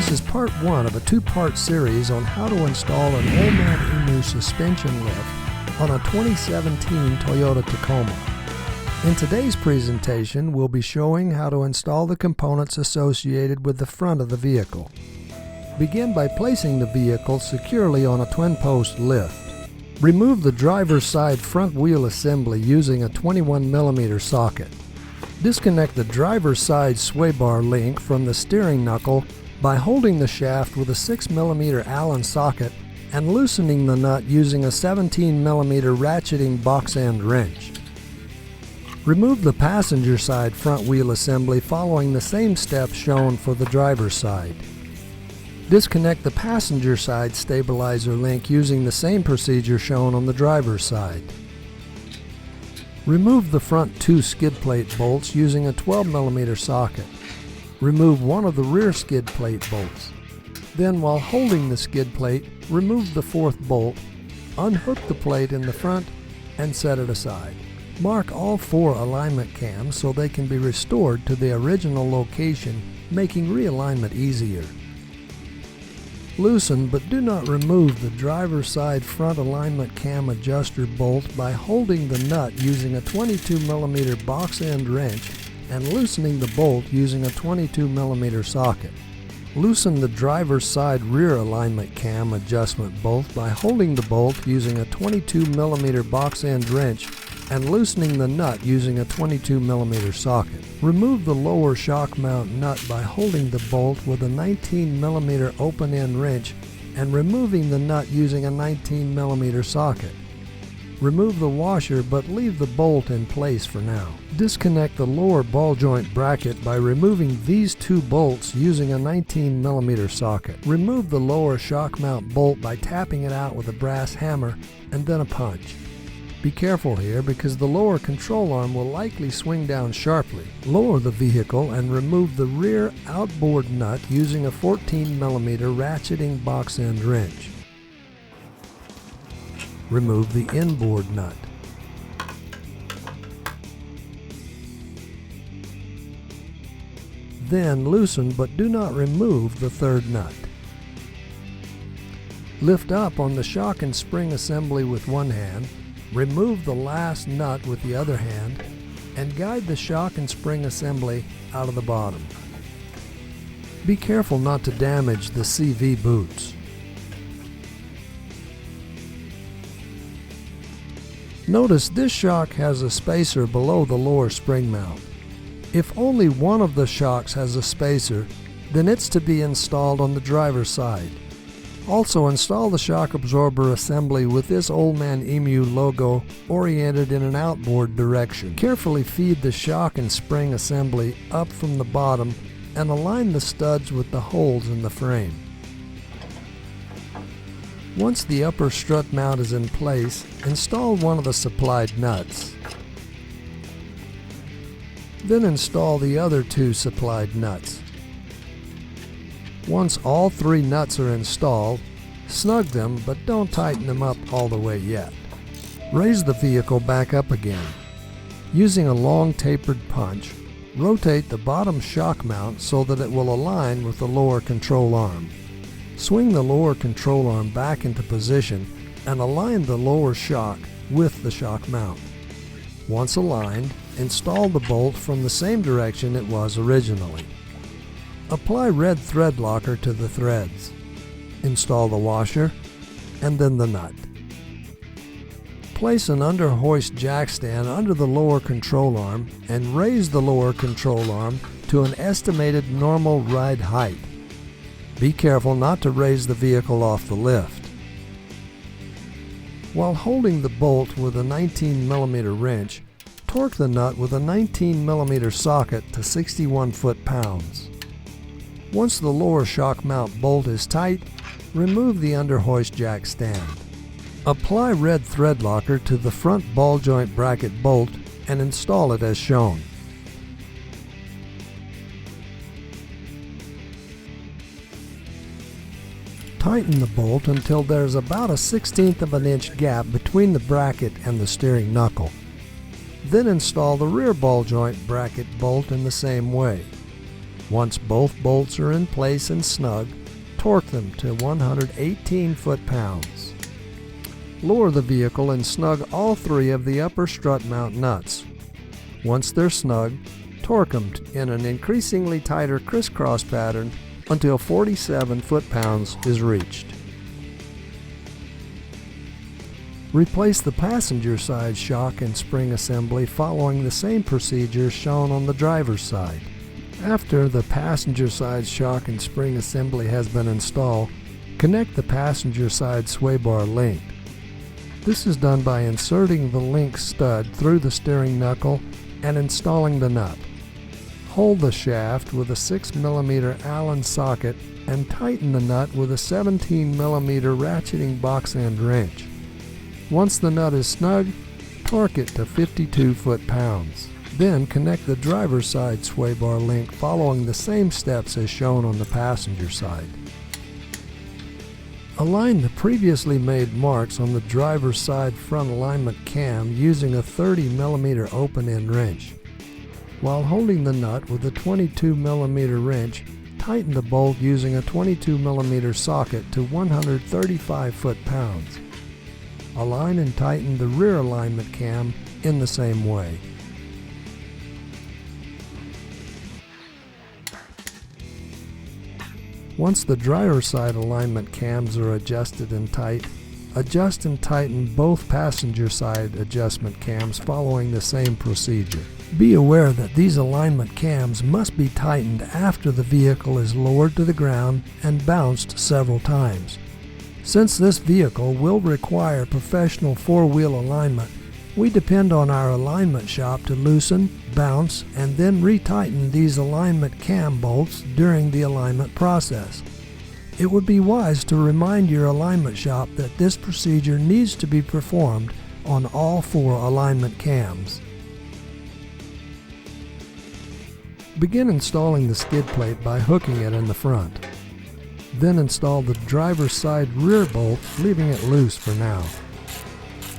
This is part one of a two-part series on how to install an OME suspension lift on a 2017 Toyota Tacoma. In today's presentation, we'll be showing how to install the components associated with the front of the vehicle. Begin by placing the vehicle securely on a twin-post lift. Remove the driver's side front wheel assembly using a 21mm socket. Disconnect the driver's side sway bar link from the steering knuckle by holding the shaft with a 6mm Allen socket and loosening the nut using a 17mm ratcheting box end wrench. Remove the passenger side front wheel assembly following the same steps shown for the driver's side. Disconnect the passenger side stabilizer link using the same procedure shown on the driver's side. Remove the front two skid plate bolts using a 12mm socket. Remove one of the rear skid plate bolts. Then, while holding the skid plate, remove the fourth bolt, unhook the plate in the front, and set it aside. Mark all four alignment cams so they can be restored to the original location, making realignment easier. Loosen but do not remove the driver's side front alignment cam adjuster bolt by holding the nut using a 22mm box end wrench and loosening the bolt using a 22mm socket. Loosen the driver's side rear alignment cam adjustment bolt by holding the bolt using a 22mm box end wrench and loosening the nut using a 22mm socket. Remove the lower shock mount nut by holding the bolt with a 19mm open end wrench and removing the nut using a 19mm socket. Remove the washer but leave the bolt in place for now. Disconnect the lower ball joint bracket by removing these two bolts using a 19mm socket. Remove the lower shock mount bolt by tapping it out with a brass hammer and then a punch. Be careful here because the lower control arm will likely swing down sharply. Lower the vehicle and remove the rear outboard nut using a 14mm ratcheting box end wrench. Remove the inboard nut. Then loosen but do not remove the third nut. Lift up on the shock and spring assembly with one hand, remove the last nut with the other hand, and guide the shock and spring assembly out of the bottom. Be careful not to damage the CV boots. Notice this shock has a spacer below the lower spring mount. If only one of the shocks has a spacer, then it's to be installed on the driver's side. Also, install the shock absorber assembly with this Old Man Emu logo oriented in an outboard direction. Carefully feed the shock and spring assembly up from the bottom and align the studs with the holes in the frame. Once the upper strut mount is in place, install one of the supplied nuts. Then install the other two supplied nuts. Once all three nuts are installed, snug them but don't tighten them up all the way yet. Raise the vehicle back up again. Using a long tapered punch, rotate the bottom shock mount so that it will align with the lower control arm. Swing the lower control arm back into position and align the lower shock with the shock mount. Once aligned, install the bolt from the same direction it was originally. Apply red thread locker to the threads. Install the washer and then the nut. Place an under hoist jack stand under the lower control arm and raise the lower control arm to an estimated normal ride height. Be careful not to raise the vehicle off the lift. While holding the bolt with a 19mm wrench, torque the nut with a 19mm socket to 61 foot-pounds. Once the lower shock mount bolt is tight, remove the under hoist jack stand. Apply red thread locker to the front ball joint bracket bolt and install it as shown. Tighten the bolt until there's about a 1/16 of an inch gap between the bracket and the steering knuckle. Then install the rear ball joint bracket bolt in the same way. Once both bolts are in place and snug, torque them to 118 foot-pounds. Lower the vehicle and snug all 3 of the upper strut mount nuts. Once they're snug, torque them in an increasingly tighter crisscross pattern until 47 foot-pounds is reached. Replace the passenger side shock and spring assembly following the same procedure shown on the driver's side. After the passenger side shock and spring assembly has been installed, connect the passenger side sway bar link. This is done by inserting the link stud through the steering knuckle and installing the nut. Hold the shaft with a 6mm Allen socket and tighten the nut with a 17mm ratcheting box end wrench. Once the nut is snug, torque it to 52 foot-pounds. Then connect the driver's side sway bar link following the same steps as shown on the passenger side. Align the previously made marks on the driver's side front alignment cam using a 30mm open-end wrench. While holding the nut with a 22mm wrench, tighten the bolt using a 22mm socket to 135 foot-pounds. Align and tighten the rear alignment cam in the same way. Once the driver's side alignment cams are adjusted and tight, adjust and tighten both passenger side adjustment cams following the same procedure. Be aware that these alignment cams must be tightened after the vehicle is lowered to the ground and bounced several times. Since this vehicle will require professional 4-wheel alignment, we depend on our alignment shop to loosen, bounce, and then retighten these alignment cam bolts during the alignment process. It would be wise to remind your alignment shop that this procedure needs to be performed on all 4 alignment cams. Begin installing the skid plate by hooking it in the front. Then install the driver's side rear bolt, leaving it loose for now.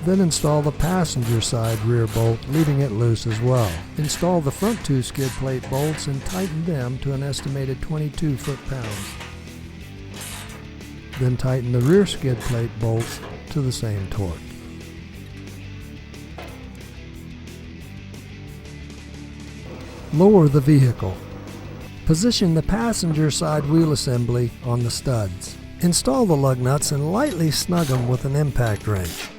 Then install the passenger side rear bolt, leaving it loose as well. Install the front 2 skid plate bolts and tighten them to an estimated 22 foot-pounds. Then tighten the rear skid plate bolts to the same torque. Lower the vehicle. Position the passenger side wheel assembly on the studs. Install the lug nuts and lightly snug them with an impact wrench.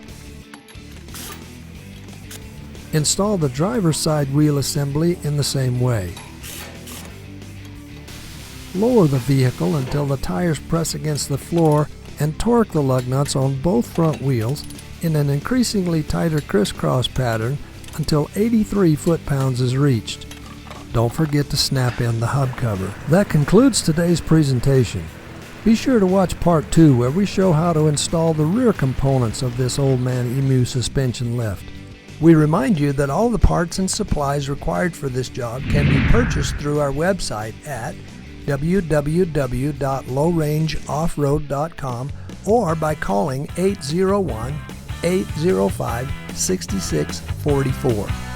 Install the driver's side wheel assembly in the same way. Lower the vehicle until the tires press against the floor and torque the lug nuts on both front wheels in an increasingly tighter crisscross pattern until 83 foot-pounds is reached. Don't forget to snap in the hub cover. That concludes today's presentation. Be sure to watch part 2 where we show how to install the rear components of this old man emu suspension lift. We remind you that all the parts and supplies required for this job can be purchased through our website at www.lowrangeoffroad.com or by calling 801-805-6644.